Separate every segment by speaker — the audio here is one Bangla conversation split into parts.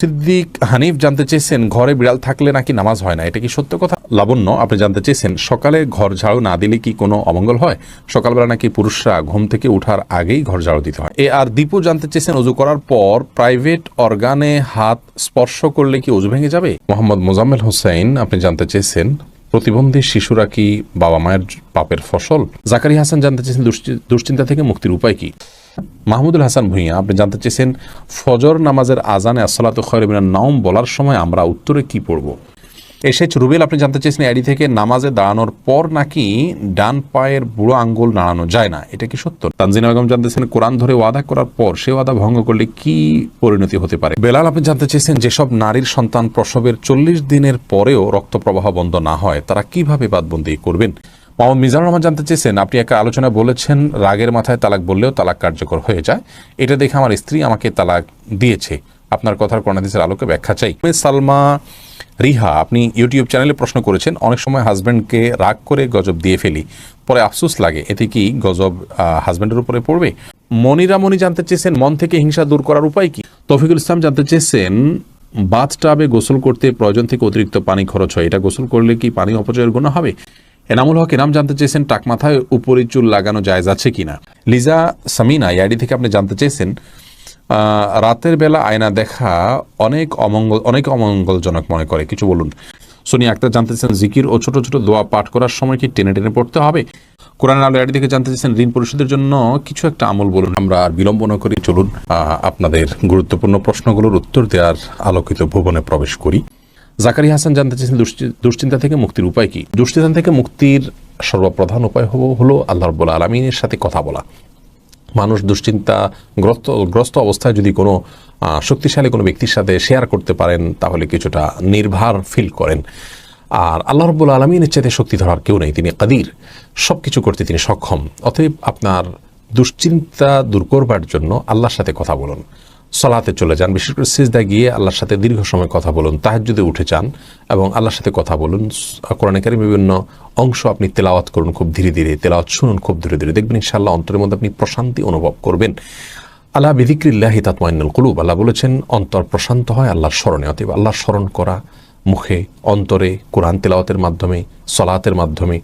Speaker 1: সিদ্দিক হানিফ জানতে চেয়েছেন ঘরে বিড়াল থাকলে নাকি নামাজ হয় না, এটা কি সত্য কথা? লাবণ্য আপনি জানতে চেয়েছেন সকালে ঘর ঝাড়ু না দিলে কি কোনো অমঙ্গল হয়? সকালবেলা নাকি পুরুষরা ঘুম থেকে ওঠার আগেই ঘর ঝাড়ু দিতে হয়। আর দীপু জানতে চেয়েছেন অজু করার পর প্রাইভেট অর্গানে হাত স্পর্শ করলে কি অজু ভেঙে যাবে? মোহাম্মদ মোজাম্মেল হোসেন আপনি জানতে চেয়েছেন প্রতিবন্ধী শিশুরা কি বাবা মায়ের পাপের ফসল? জাকারিয়া হাসান জানতে চেয়েছেন দুশ্চিন্তা থেকে মুক্তির উপায় কি? মাহমুদুল হাসান ভূঁইয়া আপনি জানতে চেয়েছেন ফজর নামাজের আজানে আসসালাতু খায়রুম মিনান নাওম বলার সময় আমরা উত্তরে কি পড়ব? এসেছ রুবেল আপনি জানতে চেয়েছেন এডি থেকে নামাজে দাঁড়ানোর পর নাকি ডান পায়ের বুড়ো আঙ্গুল নাড়ানো যায় না, এটা কি সত্য? তানজিনা বেগম জানতেছেন কোরআন ধরে ওয়াদা করার পর সে ওয়াদা ভঙ্গ করলে কি পরিণতি হতে পারে? বেলাল আপনি জানতে চেয়েছেন যেসব নারীর সন্তান প্রসবের 40 দিনের পরেও রক্ত প্রবাহ বন্ধ না হয় তারা কিভাবে বাদবন্দি করবেন? মোহাম্মদ মিজানুর রহমান জানতে চেয়েছেন আপনি একটা আলোচনা বলেছেন রাগের মাথায় তালাক বললেও তালাক কার্যকর হয়ে যায়, এটা দেখে আমার স্ত্রী আমাকে তালাক দিয়েছে, আপনার কথার কোরআন হাদিসের আলোকে ব্যাখ্যা চাই। সালমা রিহা আপনি ইউটিউব চ্যানেলে প্রশ্ন করেছেন অনেক সময় হাজব্যান্ডকে রাগ করে গজব দিয়ে ফেলি, পরে আফসোস লাগে, এতে কি গজব হাজব্যান্ডের উপরে পড়বে? মনিরা মনি জানতে চেয়েছেন মন থেকে হিংসা দূর করার উপায় কি? তৌফিকুল ইসলাম জানতে চেয়েছেন বাথটাবে গোসল করতে প্রয়োজন থেকে অতিরিক্ত পানি খরচ হয়, এটা গোসল করলে কি পানি অপচয়ের গুনাহ হবে? এনামুল হক এনাম জানতে চেয়েছেন টাক মাথায় উপরি চুল লাগানো জায়েজ আছে কিনা? লিজা সামিনা ইয়াডি থেকে আপনি জানতে চেয়েছেন রাতের বেলা আয়না দেখা অনেক অমঙ্গলজনক মনে করে, কিছু বলুন। সোনিয়া আক্তার জানতে চেয়েছেন জিকির ও ছোট ছোট দোয়া পাঠ করার সময় কি টেনে টেনে পড়তে হবে? কোরআন আলো ইয়াডি থেকে জানতে চেয়েছেন ঋণ পরিশোধের জন্য কিছু একটা আমল বলুন। আমরা আর বিলম্ব না করি চলুন আপনাদের গুরুত্বপূর্ণ প্রশ্নগুলোর উত্তর দেওয়ার আলোকিত ভুবনে প্রবেশ করি। জাকারিয়া হাসান জানতে চেয়েছেন দুশ্চিন্তা থেকে মুক্তির উপায় কি? দুশ্চিন্তা থেকে মুক্তির সর্বপ্রধান উপায় হলো আল্লাহ রাব্বুল আলামিনের সাথে কথা বলা। মানুষ দুশ্চিন্তাগ্রস্ত অবস্থায় যদি কোনো শক্তিশালী কোনো ব্যক্তির সাথে শেয়ার করতে পারেন তাহলে কিছুটা নির্ভার ফিল করেন। আর আল্লাহ রাব্বুল আলামিনের চাইতে শক্তি ধরার কেউ নেই, তিনি কাদির, সব কিছু করতে তিনি সক্ষম। অতএব আপনার দুশ্চিন্তা দূর করবার জন্য আল্লাহর সাথে কথা বলুন, সালাতে চলে যান, বিশেষ করে সিজদা গিয়ে আল্লাহর সাথে দীর্ঘ সময় কথা বলুন, তাহাজ্জুদে উঠে যান এবং আল্লাহর সাথে কথা বলুন। কোরআনে কারীমের বিভিন্ন অংশ আপনি তেলাওয়াত করুন খুব ধীরে ধীরে, তেলাওয়াত শুনুন খুব ধীরে ধীরে, দেখবেন ইনশাআল্লাহ অন্তরের মধ্যে আপনি প্রশান্তি অনুভব করবেন। আলা বিযিকরিল্লাহি তাতমাইন্নুল কুলুব, আল্লাহ বলেছেন অন্তর প্রশান্ত হয় আল্লাহর স্মরণে। অতএব আল্লাহর স্মরণ করা মুখে, অন্তরে, কোরআন তেলাওয়াতের মাধ্যমে, সালাতের মাধ্যমে,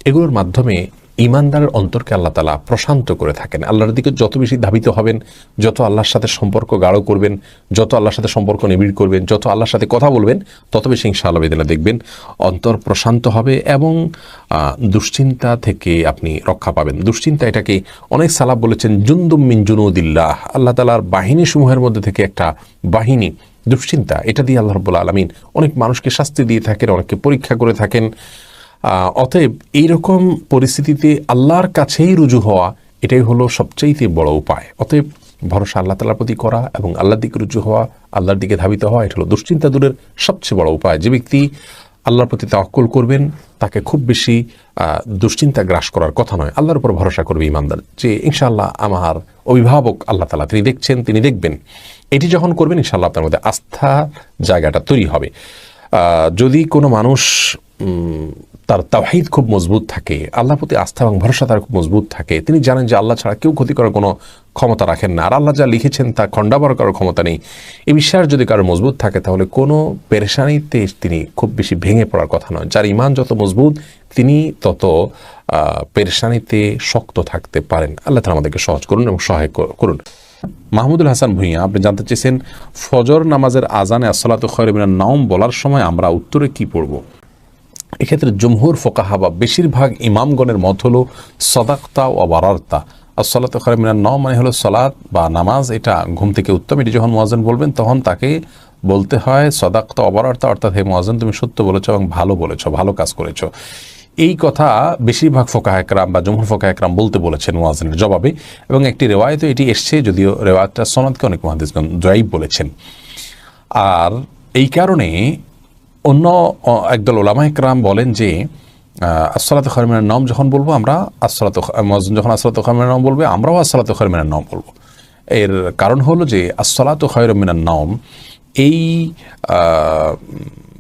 Speaker 1: এগুলোর মাধ্যমে ইমানদারের অন্তরকে আল্লাহ তাআলা প্রশান্ত করে থাকেন। আল্লাহর দিকে যত বেশি ধাবিত হবেন, যত আল্লাহর সাথে সম্পর্ক গাঢ় করবেন, যত আল্লাহর সাথে সম্পর্ক নিবিড় করবেন, যত আল্লাহর সাথে কথা বলবেন, তত বেশি ইনশাআল্লাহ বিদিনা দেখবেন অন্তর প্রশান্ত হবে এবং দুশ্চিন্তা থেকে আপনি রক্ষা পাবেন। দুশ্চিন্তা এটাকে অনেক সালাফ বলেছেন জুনদুম মিন জুনুদিল্লাহ, আল্লাহ তাআলার বাহিনী সমূহের মধ্যে থেকে একটা বাহিনী দুশ্চিন্তা। এটা দিয়ে আল্লাহ রাব্বুল আলামিন অনেক মানুষকে শাস্তি দিয়ে থাকেন, অনেককে পরীক্ষা করে থাকেন। অতএব এইরকম পরিস্থিতিতে আল্লাহর কাছেই রুজু হওয়া এটাই হলো সবচাইতে বড় উপায়। অতএব ভরসা আল্লাহ তাআলার প্রতি করা এবং আল্লাহর দিকে রুজু হওয়া, আল্লাহর দিকে ধাবিত হওয়া, এটা হলো দুশ্চিন্তা দূরের সবচেয়ে বড় উপায়। যে ব্যক্তি আল্লাহর প্রতি তাওয়াক্কুল করবেন তাকে খুব বেশি দুশ্চিন্তা গ্রাস করার কথা নয়। আল্লাহর উপর ভরসা করবে ইমানদার, যে ইনশাআল্লাহ আমার অভিভাবক আল্লাহ তাআলা, তিনি দেখছেন, তিনি দেখবেন। এটি যখন করবেন ইনশাআল্লাহ আপনার মধ্যে আস্থা জায়গাটা তৈরি হবে। যদি কোনো মানুষ তার তাওহীদ খুব মজবুত থাকে, আল্লাহর প্রতি আস্থা এবং ভরসা তার খুব মজবুত থাকে, তিনি জানেন যে আল্লাহ ছাড়া কেউ ক্ষতি করার কোনো ক্ষমতা রাখেন না, আর আল্লাহ যা লিখেছেন তা খণ্ডাবার করার ক্ষমতা নেই, এই বিশ্বাস যদি কারো মজবুত থাকে তাহলে কোনো পেরেশানিতে তিনি খুব বেশি ভেঙে পড়ার কথা নয়। যার ইমান যত মজবুত তিনি তত পেরেশানিতে শক্ত থাকতে পারেন। আল্লাহ তাআলা আমাদেরকে সহজ করুন এবং সহায় করুন। মাহমুদুল হাসান ভূঁইয়া আপনি জানতে চেয়েছেন ফজর নামাজের আজানে আসসালাতু খায়রুম মিনান নাওম বলার সময় আমরা উত্তরে কি পড়ব? এক্ষেত্রে জমহুর ফোকাহা বা বেশিরভাগ ইমামগণের মত হলো সাদাকতা ও বারারতা। আসসালাতু খায়রুম মিনান নাওম মানে হলো সালাত বা নামাজ, এটা ঘুম থেকে উত্তম। এটি যখন মুয়াজ্জিন বলবেন তখন তাকে বলতে হয় সাদাকতা ও বারারতা, অর্থাৎ হে মুয়াজ্জিন তুমি সত্য বলেছো এবং ভালো বলেছো, ভালো কাজ করেছো। এই কথা বেশিরভাগ ফোকাহা একরাম বা জমহুর ফোকাহা একরাম বলতে বলেছেন মুয়াজ্জিনের জবাবে, এবং একটি রেওয়ায়েতে এটি এসছে, যদিও রেওয়ায়েতটা সনদকে অনেক মুহাদ্দিসগণ যায়ীফ বলেছেন। আর এই কারণে অন্য একদল উলামা একরাম বলেন যে আসসালাতু খায়রুম মিনান নাওম যখন বলবো আমরা, মুয়াজ্জিন যখন আসসালাতু খায়রুম মিনান নাওম বলবে আমরাও আসসালাতু খায়রুম মিনান নাওম বলবো। এর কারণ হলো যে আসসালাতু খায়রুম মিনান নাওম এই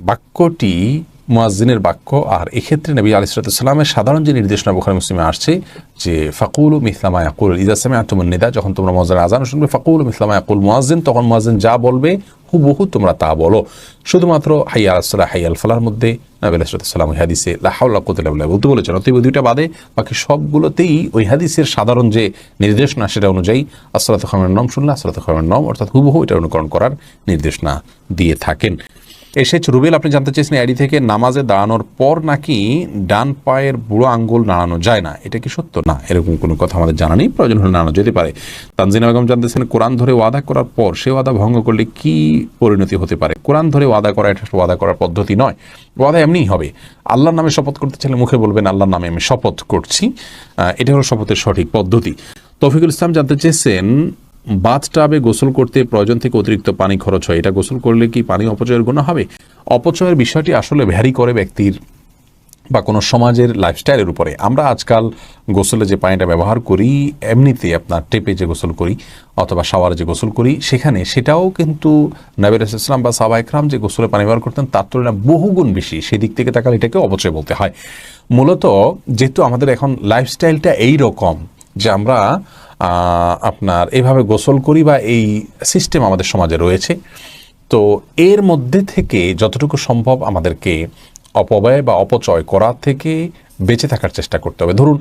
Speaker 1: বাক্যটি মুয়াজ্জিনের বাক্য, আর এক্ষেত্রে নবী আলাইহিস সালামের সাধারণ যে নির্দেশনা বুখারী মুসলিমে আসছে যে ফাকুলু মিসলা মা ইয়াকুল ইযা সামি'তুমুন নিদা, যখন তোমরা মুয়াজ্জিনের আযান শুনবে ফাকুলু মিসলা মা ইয়াকুল মুয়াজ্জিন, তখন মুয়াজ্জিন যা বলবে হুবহু তোমরা তা বলো। শুধুমাত্র হাইয়া আলাস-সালাহ হাইয়া আল ফালাহর মধ্যে নবী আলাইহিস সালাম ওই হাদিসে লা হাওলা ওয়া কুওয়াতা ইল্লা বিল্লাহ বলতে বলেছেন। অতএব দুইটা বাদে বাকি সবগুলোতেই ওই হাদিসের সাধারণ যে নির্দেশনা সেটা অনুযায়ী আসসালাতু খায়রুন মিনান নওম শুনলে আসসালাতু খায়রুন মিনান নওম অর্থাৎ হুবহু এটা অনুকরণ করার নির্দেশনা দিয়ে থাকেন। এসেছ রুবেল, আপনি জানতে চেয়েছেন আইডি থেকে নামাজে দাঁড়ানোর পর নাকি ডান পায়ের বুড়ো আঙ্গুল নাড়ানো যায় না, এটা কি সত্য? না, এরকম কোনো কথা আমাদের জানা নেই, প্রয়োজন হলে নাড়ানো যেতে পারে। তানজিনা বেগম জানতেছেন কোরআন ধরে ওয়াদা করার পর সে ওয়াদা ভঙ্গ করলে কি পরিণতি হতে পারে? কোরআন ধরে ওয়াদা করা এটা ওয়াদা করার পদ্ধতি নয়, ওয়াদা এমনিই হবে। আল্লাহর নামে শপথ করতে চাইলে মুখে বলবেন আল্লাহর নামে আমি শপথ করছি, এটা হলো শপথের সঠিক পদ্ধতি। তৌফিকুল ইসলাম জানতে চেয়েছেন বাথটাবে গোসল করতে প্রয়োজন থেকে অতিরিক্ত পানি খরচ হয়, এটা গোসল করলে কি পানি অপচয়ের গুনাহ হবে? অপচয়ের বিষয়টি আসলে ভ্যারি করে ব্যক্তির বা কোনো সমাজের লাইফস্টাইলের উপরে। আমরা আজকাল গোসলে যে পানিটা ব্যবহার করি, এমনিতে আপনার টেপে যে গোসল করি অথবা শাওয়ারে যে গোসল করি, সেটাও কিন্তু নবী রাসূলুল্লাহ সাল্লাল্লাহু আলাইহি ওয়াসাল্লাম বা সাহাবায়ে কেরাম যে গোসলে পানি ব্যবহার করতেন তার তুলনায় বহুগুণ বেশি। সেদিক থেকে তাকালে এটাকে অপচয় বলতে হয়। মূলত যেহেতু আমাদের এখন লাইফস্টাইলটা এই রকম যে আমরা আপনার এইভাবে গোসল করি বা এই সিস্টেম আমাদের সমাজে রয়েছে, তো এর মধ্যে থেকে যতটুকু সম্ভব আমাদেরকে অপব্যয় বা অপচয় করার থেকে বেঁচে থাকার চেষ্টা করতে হবে। ধরুন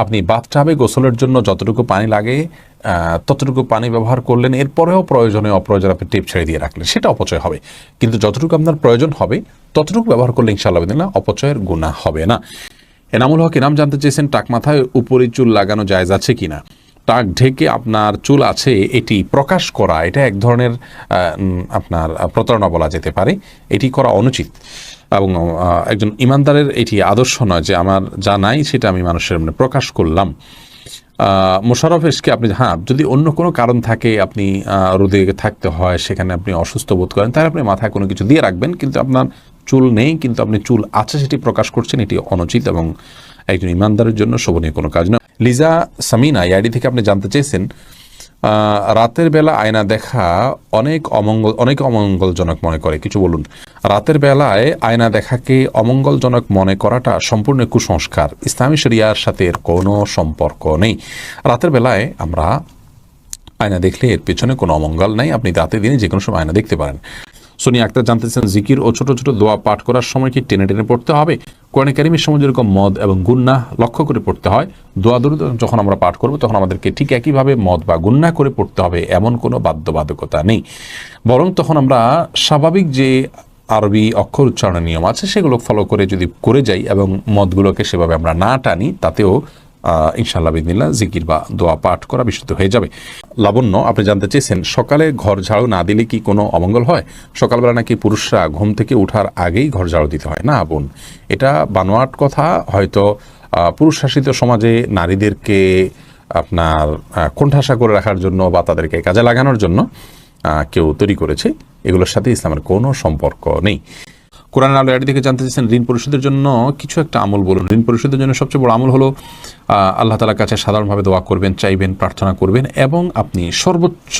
Speaker 1: আপনি বাথটাবে গোসলের জন্য যতটুকু পানি লাগে ততটুকু পানি ব্যবহার করলেন, এরপরেও প্রয়োজনে অপ্রয়োজন আপনি টিপ ছেড়ে দিয়ে রাখলেন, সেটা অপচয় হবে। কিন্তু যতটুকু আপনার প্রয়োজন হবে ততটুকু ব্যবহার করলে ইনশাআল্লাহ বিদিনিল্লাহ অপচয়ের গুনাহ হবে না। এনামুল হক ইনাম জানতে চেয়েছেন টাক মাথায় উপরি চুল লাগানো জায়েজ আছে কিনা? টাক ঢেকে আপনার চুল আছে এটি প্রকাশ করা, এটা এক ধরনের আপনার প্রতারণা বলা যেতে পারে, এটি করা অনুচিত এবং একজন ইমানদারের এটি আদর্শ নয় যে আমার যা নাই সেটা আমি মানুষের সামনে প্রকাশ করলাম। মোশাররফ এসকে আপনি যদি অন্য কোনো কারণ থাকে, আপনি রোদে থাকতে হয়, সেখানে আপনি অসুস্থ বোধ করেন, তাহলে আপনি মাথায় কোনো কিছু দিয়ে রাখবেন, কিন্তু আপনার চুল নেই কিন্তু আপনি চুল আছে সেটি প্রকাশ করছেন, এটি অনুচিত এবং একজন ইমানদারের জন্য শোভনীয় কোনো কাজ নয়। লিজা সামিনা আইডি থেকে আপনি জানতে চেয়েছেন রাতের বেলা আয়না দেখা অনেক অমঙ্গলজনক মনে করে, কিছু বলুন। রাতের বেলায় আয়না দেখাকে অমঙ্গলজনক মনে করাটা সম্পূর্ণ কুসংস্কার, ইসলামী শরিয়ার সাথে এর কোনো সম্পর্ক নেই। রাতের বেলায় আমরা আয়না দেখলে এর পেছনে কোনো অমঙ্গল নাই, আপনি রাতে দিনে যে কোনো সময় আয়না দেখতে পারেন। সোনিয়া আক্তার জানতেছেন জিকির ও ছোট ছোট দোয়া পাঠ করার সময় কি টেনে টেনে পড়তে হবে? কোরআনে কারীমের সময় যেরকম মদ এবং গুন্নাহ লক্ষ্য করে পড়তে হয়, দোয়া দরুদ যখন আমরা পাঠ করব তখন আমাদেরকে ঠিক একইভাবে মদ বা গুন্নাহ করে পড়তে হবে, এমন কোনো বাধ্যবাধকতা নেই। বরং তখন আমরা স্বাভাবিক যে আরবি অক্ষর উচ্চারণের নিয়ম আছে সেগুলো ফলো করে যদি করে যাই এবং মদগুলোকে সেভাবে আমরা না টানি, তাতেও ইনশাআল্লাহ বিদিনিল্লাহ জিকির বা দোয়া পাঠ করা বিশুদ্ধ হয়ে যাবে। লাবণ্য আপনি জানতে চেয়েছেন সকালে ঘর ঝাড়ু না দিলে কি কোনো অমঙ্গল হয়? সকালবেলা নাকি পুরুষরা ঘুম থেকে ওঠার আগেই ঘর ঝাড়ু দিতে হয়। না বোন, এটা বানোয়াট কথা। হয়তো পুরুষ শাসিত সমাজে নারীদেরকে আপনার কোণঠাসা করে রাখার জন্য বা তাদেরকে কাজে লাগানোর জন্য কেউ তৈরি করেছে, এগুলোর সাথে ইসলামের কোনো সম্পর্ক নেই। কোরআন আলো আইডি থেকে জানতে চেয়েছেন ঋণ পরিশোধের জন্য কিছু একটা আমল বলুন। ঋণ পরিশোধের জন্য সবচেয়ে বড় আমল হলো আল্লাহ তাআলার কাছে সাধারণভাবে দোয়া করবেন, চাইবেন, প্রার্থনা করবেন এবং আপনি সর্বোচ্চ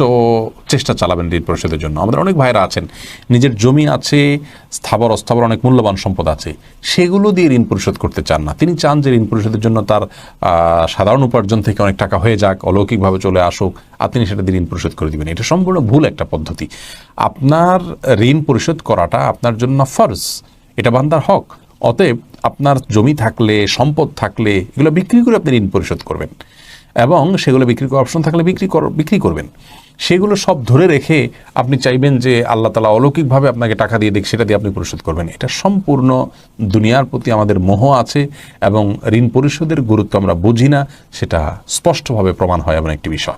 Speaker 1: চেষ্টা চালাবেন ঋণ পরিশোধের জন্য। আমাদের অনেক ভাইরা আছেন নিজের জমি আছে, স্থাবর অস্থাবর অনেক মূল্যবান সম্পদ আছে, সেগুলো দিয়ে ঋণ পরিশোধ করতে চান না। তিনি চান যে ঋণ পরিশোধের জন্য তার সাধারণ উপার্জন থেকে অনেক টাকা হয়ে যাক, অলৌকিকভাবে চলে আসুক, আপনি সেটা দিয়ে ঋণ পরিশোধ করে দিবেন। এটা সম্পূর্ণ ভুল একটা পদ্ধতি। আপনার ঋণ পরিশোধ করাটা আপনার জন্য ফরজ, এটা বান্দার হক। অতএব আপনার জমি থাকলে, সম্পদ থাকলে এগুলো বিক্রি করে আপনি ঋণ পরিশোধ করবেন এবং সেগুলো বিক্রি করার অপশন থাকলে বিক্রি করবেন। সেগুলো সব ধরে রেখে আপনি চাইবেন যে আল্লাহ তাআলা অলৌকিকভাবে আপনাকে টাকা দিয়ে দিক, সেটা দিয়ে আপনি পরিশোধ করবেন। এটা সম্পূর্ণ দুনিয়ার প্রতি আমাদের মোহ আছে এবং ঋণ পরিশোধের গুরুত্ব আমরা বুঝি না, সেটা স্পষ্টভাবে প্রমাণ হয় এমন একটি বিষয়।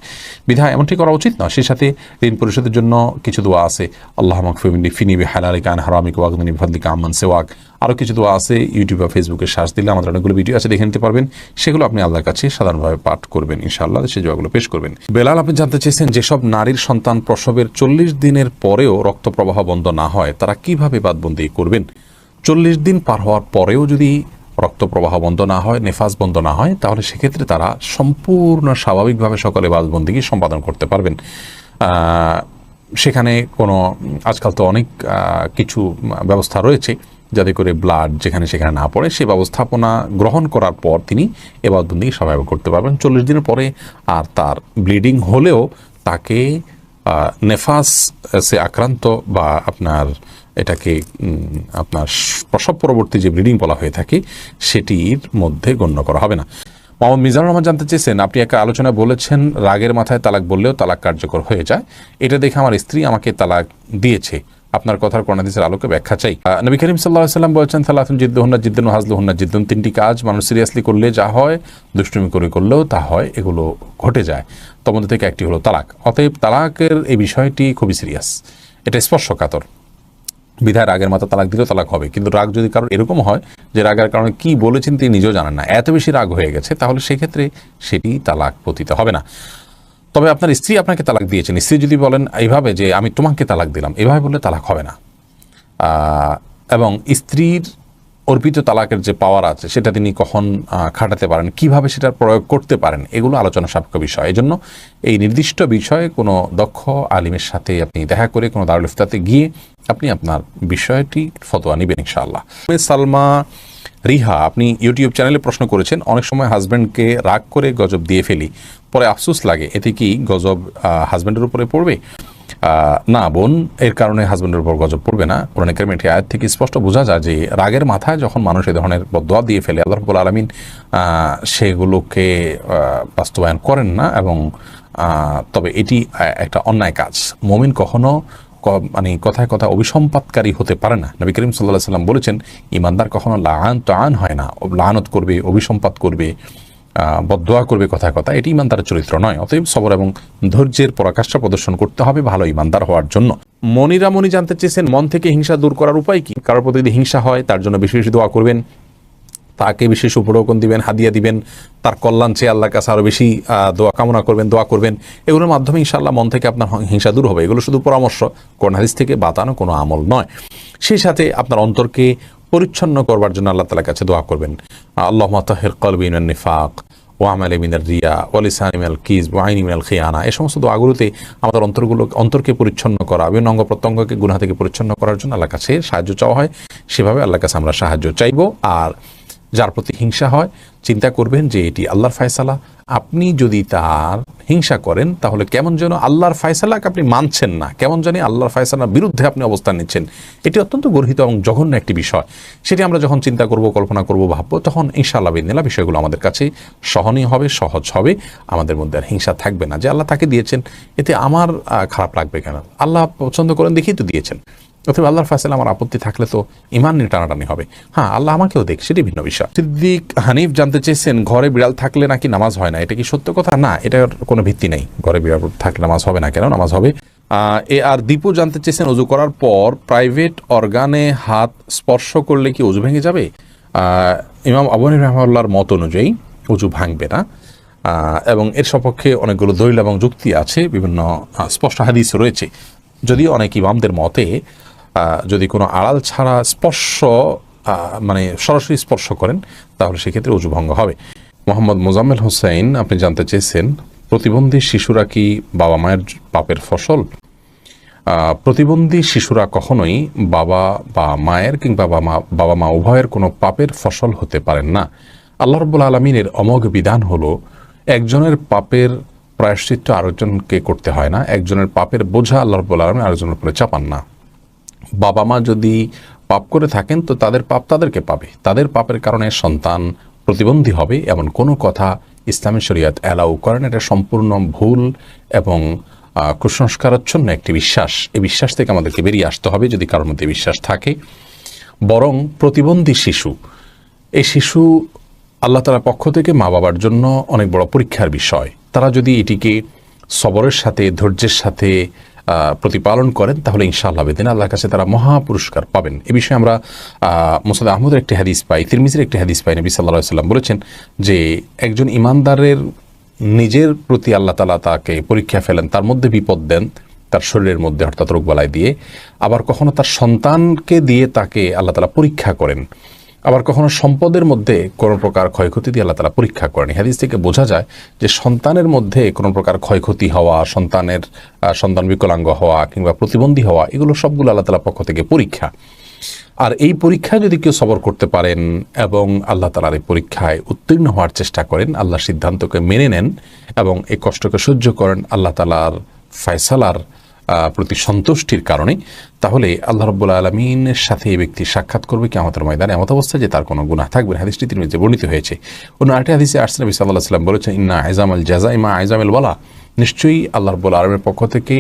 Speaker 1: বিধায় এমনটি করা উচিত না। সেই সাথে ঋণ পরিশোধের জন্য কিছু দোয়া আছে, আল্লাহুম্মা কফিনি বিহালালিকা আন হারামিকা ওয়াগনিনি বিফাদলিকা আম্মান সিওয়াক। আরও কিছু দোয়া আছে, ইউটিউব বা ফেসবুকে সার্চ দিলে আমাদের অনেকগুলো ভিডিও আছে, দেখে নিতে পারবেন। সেগুলো আপনি আল্লাহর কাছে সাধারণভাবে পাঠ করবেন, ইনশাআল্লাহ সেই দোয়াগুলো পেশ করবেন। বেলাল আপনি জানতে চেয়েছেন যেসব নারীর সন্তান প্রসবের 40 দিনের পরেও রক্ত প্রবাহ বন্ধ না হয় তারা কিভাবে বাদবন্দি করবেন? 40 দিন পার হওয়ার পরেও যদি রক্ত প্রবাহ বন্ধ না হয়, নেফাস বন্ধ না হয়, তাহলে সেক্ষেত্রে তারা সম্পূর্ণ স্বাভাবিকভাবে সকলে বাদবন্দিকে সম্পাদন করতে পারবেন। সেখানে কোনো আজকাল তো অনেক কিছু ব্যবস্থা রয়েছে যাতে করে ব্লাড যেখানে সেখানে না পড়ে, সে ব্যবস্থাপনা গ্রহণ করার পর তিনি এবাদতবন্দি স্বাভাবিক করতে পারবেন 40 দিনের পরে। আর তার ব্লিডিং হলেও তাকে নেফাস সে আক্রান্ত বা আপনার এটাকে আপনার প্রসব পরবর্তী যে ব্লিডিং বলা হয়ে থাকে সেটির মধ্যে গণ্য করা হবে না। মোহাম্মদ মিজানুর রহমান জানতে চেয়েছেন, আপনি একটা আলোচনায় বলেছেন রাগের মাথায় তালাক বললেও তালাক কার্যকর হয়ে যায়, এটা দেখে আমার স্ত্রী আমাকে তালাক দিয়েছে, আপনার কথার কোরআন হাদিসের আলোকে ব্যাখ্যা চাই। নবী করিম সাল্লাল্লাহু আলাইহি ওয়াসাল্লাম বলেছেন, সালাতুন জিদ্দুহুন্না জিদ্দুন ওয়া হাজলুহুন্না জিদ্দুন, তিনটি কাজ মানুষ সিরিয়াসলি করলে যা হয়, দুষ্টুমি করে করলেও তা হয়, এগুলো ঘটে যায়, তার মধ্যে থেকে একটি হলো তালাক। অতএব তালাকের এই বিষয়টি খুবই সিরিয়াস, এটা স্পর্শকাতর। বিধায় রাগের মাথা তালাক দিলেও তালাক হবে, কিন্তু রাগ যদি কারণ এরকম হয় যে রাগের কারণে কি বলেছেন তিনি নিজেও জানেন না, এত বেশি রাগ হয়ে গেছে, তাহলে সেক্ষেত্রে সেটি তালাক পতিত হবে না। তবে আপনার স্ত্রী আপনাকে তালাক দিয়েছেন, স্ত্রী যদি বলেন এইভাবে যে আমি তোমাকে তালাক দিলাম, এভাবে বললে তালাক হবে না। এবং স্ত্রীর অর্পিত তালাকের যে পাওয়ার আছে সেটা তিনি কখন খাটাতে পারেন, কিভাবে সেটার প্রয়োগ করতে পারেন, এগুলো আলোচনা সাপেক্ষ বিষয়। এই জন্য এই নির্দিষ্ট বিষয়ে কোনো দক্ষ আলিমের সাথে আপনি দেখা করে কোনো দারুল ইফতাতে গিয়ে আপনি আপনার বিষয়টি ফতোয়া নেবেন ইনশাআল্লাহ। সালমা রিহা, আপনি ইউটিউব চ্যানেলে প্রশ্ন করেছেন, অনেক সময় হাজব্যান্ডকে রাগ করে গজব দিয়ে ফেলি, পরে আফসোস লাগে, এতে কি গজব হাজব্যান্ডের উপরে পড়বে? না বোন, এর কারণে হাজব্যান্ডের উপর গজব পড়বে না। কোরআন কারীমের একটি আয়াত থেকে স্পষ্ট বোঝা যায় যে রাগের মাথায় যখন মানুষ এ ধরনের বদদোয়া দিয়ে ফেলে, আল্লাহ রাব্বুল আলামিন সেগুলোকে বাস্তবায়ন করেন না, এবং তবে এটি একটা অন্যায় কাজ। মুমিন কখনো মানে কথায় কথা অভিসম্পাতকারী হতে পারে না। নবী করিম সাল্লাল্লাহু আলাইহি ওয়াসাল্লাম বলেছেন, ইমানদার কখনো লাআন হয় না, লাআনত করবে, অভিসম্পাত করবে, বদদোয়া করবে কথায় কথা, এটি ইমানদারের চরিত্র নয়। অতএব সবর এবং ধৈর্যের পরাকাষ্ঠা প্রদর্শন করতে হবে ভালো ইমানদার হওয়ার জন্য। মনিরা মনি জানতে চেয়েছেন, মন থেকে হিংসা দূর করার উপায় কি? কারোর প্রতি যদি হিংসা হয় তার জন্য বেশি বেশি দোয়া করবেন, তাকে বিশেষ উপঢৌকন দিবেন, হাদিয়া দিবেন, তার কল্যাণ চেয়ে আল্লাহর কাছে আরও বেশি দোয়া কামনা করবেন, দোয়া করবেন। এগুলোর মাধ্যমে ইনশাআল্লাহ মন থেকে আপনার হিংসা দূর হবে। এগুলো শুধু পরামর্শ, কোরআন হাদিস থেকে বাতানো কোনো আমল নয়। সেই সাথে আপনার অন্তরকে পরিচ্ছন্ন করবার জন্য আল্লাহ তাআলার কাছে দোয়া করবেন, আল্লাহুম্মা তাহির কলবি মিনান নিফাক ওয়া আমালি মিনার রিয়া ওয়া লিসানি মিনাল কিযব ওয়া আইনি মিনাল খিয়ানা। এই সমস্ত দোয়াগুলোতে আমাদের অন্তরকে পরিচ্ছন্ন করা, বিভিন্ন অঙ্গ প্রত্যঙ্গকে গুনাহ থেকে পরিচ্ছন্ন করার জন্য আল্লাহর কাছে সাহায্য চাওয়া হয়। সেভাবে আল্লাহর কাছে আমরা সাহায্য চাইব। আর যার প্রতি হিংসা হয় চিন্তা করবেন যে এটি আল্লাহর ফয়সালা, আপনি যদি তার হিংসা করেন তাহলে কেমন যেন আল্লাহর ফয়সালাকে আপনি মানছেন না, কেমন জানি আল্লাহর ফয়সালার বিরুদ্ধে আপনি অবস্থান নিচ্ছেন। এটি অত্যন্ত গর্হিত এবং জঘন্য একটি বিষয়। সেটি আমরা যখন চিন্তা করব, কল্পনা করব, ভাববো, তখন ইনশাআল্লাহ বিদিনিল্লাহ বিষয়গুলো আমাদের কাছে সহনীয় হবে, সহজ হবে। আমাদের মধ্যে আর হিংসা থাকবে না যে আল্লাহ তাকে দিয়েছেন, এতে আমার খারাপ লাগবে কেন, আল্লাহ পছন্দ করেন দেখেই তো দিয়েছেন। অথবা আল্লাহর ফায়সালা আমার আপত্তি থাকলে তো ইমান নিয়ে টানাটানি হবে। হ্যাঁ, আল্লাহ আমাকেও দেখ, সেটি ভিন্ন বিষয়। সিদ্দিক হানিফ জানতে চেয়েছেন, ঘরে বিড়াল থাকলে নাকি নামাজ হয় না, এটা কি সত্য কথা? না, এটার কোনো ভিত্তি নেই। ঘরে বিড়াল থাকলে নামাজ হবে না কেন? নামাজ হবে। আর দীপু জানতে চেয়েছেন, অজু করার পর প্রাইভেট অর্গানে হাত স্পর্শ করলে কি অজু ভেঙে যাবে? ইমাম আবু হানিফা রাহিমাহুল্লাহর মত অনুযায়ী অজু ভাঙবে না, এবং এর সপক্ষে অনেকগুলো দলিল এবং যুক্তি আছে, বিভিন্ন স্পষ্ট হাদিস রয়েছে। যদিও অনেক ইমামদের মতে যদি কোনো আড়াল ছাড়া স্পর্শ মানে সরাসরি স্পর্শ করেন তাহলে সেক্ষেত্রে অজু ভঙ্গ হবে। মোহাম্মদ মোজাম্মেল হোসেন, আপনি জানতে চেয়েছেন, প্রতিবন্ধী শিশুরা কি বাবা মায়ের পাপের ফসল? প্রতিবন্ধী শিশুরা কখনোই বাবা বা মায়ের কিংবা বাবা মা উভয়ের কোনো পাপের ফসল হতে পারেন না। আল্লাহ রাব্বুল আলামিনের অমোঘ বিধান হলো, একজনের পাপের প্রায়শ্চিত্ত আরেকজনকে করতে হয় না, একজনের পাপের বোঝা আল্লাহ রাব্বুল আলামিন আরেকজনের উপরে চাপান না। বাবা মা যদি পাপ করে থাকেন তো তাদের পাপ তাদেরকে পাবে, তাদের পাপের কারণে সন্তান প্রতিবন্ধী হবে এমন কোনো কথা ইসলামী শরীয়ত অ্যালাউ করেন। এটা সম্পূর্ণ ভুল এবং কুসংস্কারাচ্ছন্ন একটি বিশ্বাস। এই বিশ্বাস থেকে আমাদেরকে বেরিয়ে আসতে হবে যদি কারোর মধ্যে বিশ্বাস থাকে। বরং প্রতিবন্ধী শিশু, এই শিশু আল্লাহ তাআলার পক্ষ থেকে মা বাবার জন্য অনেক বড় পরীক্ষার বিষয়। তারা যদি এটিকে সবরের সাথে, ধৈর্যের সাথে প্রতিপালন করেন তাহলে ইনশাআল্লাহ বেদিন আল্লাহর কাছে তারা মহা পুরস্কার পাবেন। এ বিষয়ে আমরা মুসনাদ আহমদের একটি হাদিস পাই, তিরমিজির একটি হাদিস পাই। নবী সাল্লাল্লাহু আলাইহি ওয়াসাল্লাম বলেছেন যে একজন ইমানদারের নিজের প্রতি আল্লাহ তাআলা তাকে পরীক্ষা ফেলেন, তার মধ্যে বিপদ দেন, তার শরীরের মধ্যে অর্থাৎ রোগবালাই দিয়ে। আবার কখনো তার সন্তানকে দিয়ে তাকে আল্লাহ তাআলা পরীক্ষা করেন। আবার কখনো সম্পদের মধ্যে কোনো প্রকার ক্ষয়ক্ষতি দিয়ে আল্লাহ তাআলা পরীক্ষা করেন। হাদিস থেকে বোঝা যায় যে সন্তানের মধ্যে কোনো প্রকার ক্ষয়ক্ষতি হওয়া, সন্তান বিকলাঙ্গ হওয়া কিংবা প্রতিবন্ধী হওয়া, এগুলো সবগুলো আল্লাহ তাআলার পক্ষ থেকে পরীক্ষা। আর এই পরীক্ষায় যদি কেউ সবর করতে পারেন এবং আল্লাহ তাআলার এই পরীক্ষায় উত্তীর্ণ হওয়ার চেষ্টা করেন, আল্লাহর সিদ্ধান্তকে মেনে নেন এবং এই কষ্টকে সহ্য করেন, আল্লাহ তাআলার ফয়সালার প্রতি সন্তুষ্টির কারণে, তাহলে আল্লাহ রাব্বুল আলামিনের সাথে এই ব্যক্তি সাক্ষাৎ করবে কিয়ামতের ময়দানে এমত অবস্থায় যে তার কোনো গুনাহ থাকবে না। হাদিসটি তিরমিজিতে বর্ণিত হয়েছে। অন্য আরেকটি হাদিসে আসছে নবী সাল্লাল্লাহু আলাইহি ওয়াসাল্লাম বলেছেন, ইন্না আইজামাল জাযাই মা আইজামিল ওয়ালা, নিশ্চয়ই আল্লাহ রাব্বুল আলামিনের পক্ষ থেকে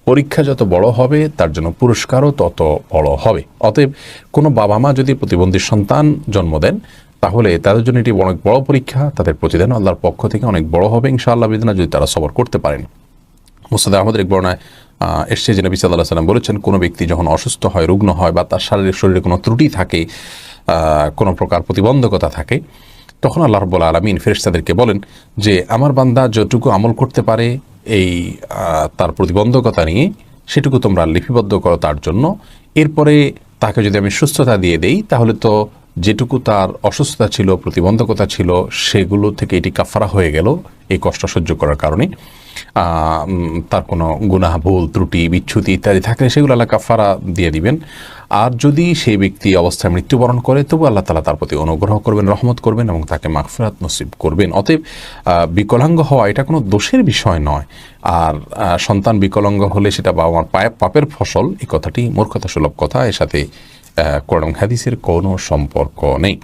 Speaker 1: পরীক্ষা যত বড় হবে তার জন্য পুরস্কারও তত বড় হবে। অতএব কোনো বাবা মা যদি প্রতিবন্ধী সন্তান জন্ম দেন তাহলে তাদের জন্য এটি অনেক বড় পরীক্ষা, তাদের প্রতিদান আল্লাহর পক্ষ থেকে অনেক বড় হবে ইনশাআল্লাহ বিদিনা, যদি তারা সবর করতে পারেন। মুসনাদে আহমদের এক বর্ণনায় এসছে যে নবী সাল্লাল্লাহু আলাইহি ওয়াসাল্লাম বলেছেন, কোনো ব্যক্তি যখন অসুস্থ হয়, রুগ্ন হয় বা তার শরীরে কোনো ত্রুটি থাকে, কোনো প্রকার প্রতিবন্ধকতা থাকে, তখন আল্লাহ রাব্বুল আলামিন ফেরেশতাদেরকে বলেন যে আমার বান্দা যতটুকু আমল করতে পারে এই তার প্রতিবন্ধকতা নিয়ে সেটুকু তোমরা লিপিবদ্ধ করো তার জন্য। এরপরে তাকে যদি আমি সুস্থতা দিয়ে দেই তাহলে তো যেটুকু তার অসুস্থতা ছিল, প্রতিবন্ধকতা ছিল, সেগুলো থেকে এটি কাফারা হয়ে গেল এই কষ্ট সহ্য করার কারণে। তার কোনো গুনাহ, ভুল, ত্রুটি, বিচ্যুতি ইত্যাদি থাকলে সেগুলো আল্লাহ কাফারা দিয়ে দিবেন। আর যদি সেই ব্যক্তি অবস্থায় মৃত্যুবরণ করে তবু আল্লাহ তাআলা তার প্রতি অনুগ্রহ করবেন, রহমত করবেন এবং তাকে মাগফিরাত নসিব করবেন। অতএব বিকলাঙ্গ হওয়া এটা কোনো দোষের বিষয় নয়। আর সন্তান বিকলাঙ্গ হলে সেটা বাবা মার পাপের ফসল, এই কথাটি মূর্খতাসুলভ কথা, এর সাথে কোরআন হাদিসের কোনো সম্পর্ক নেই।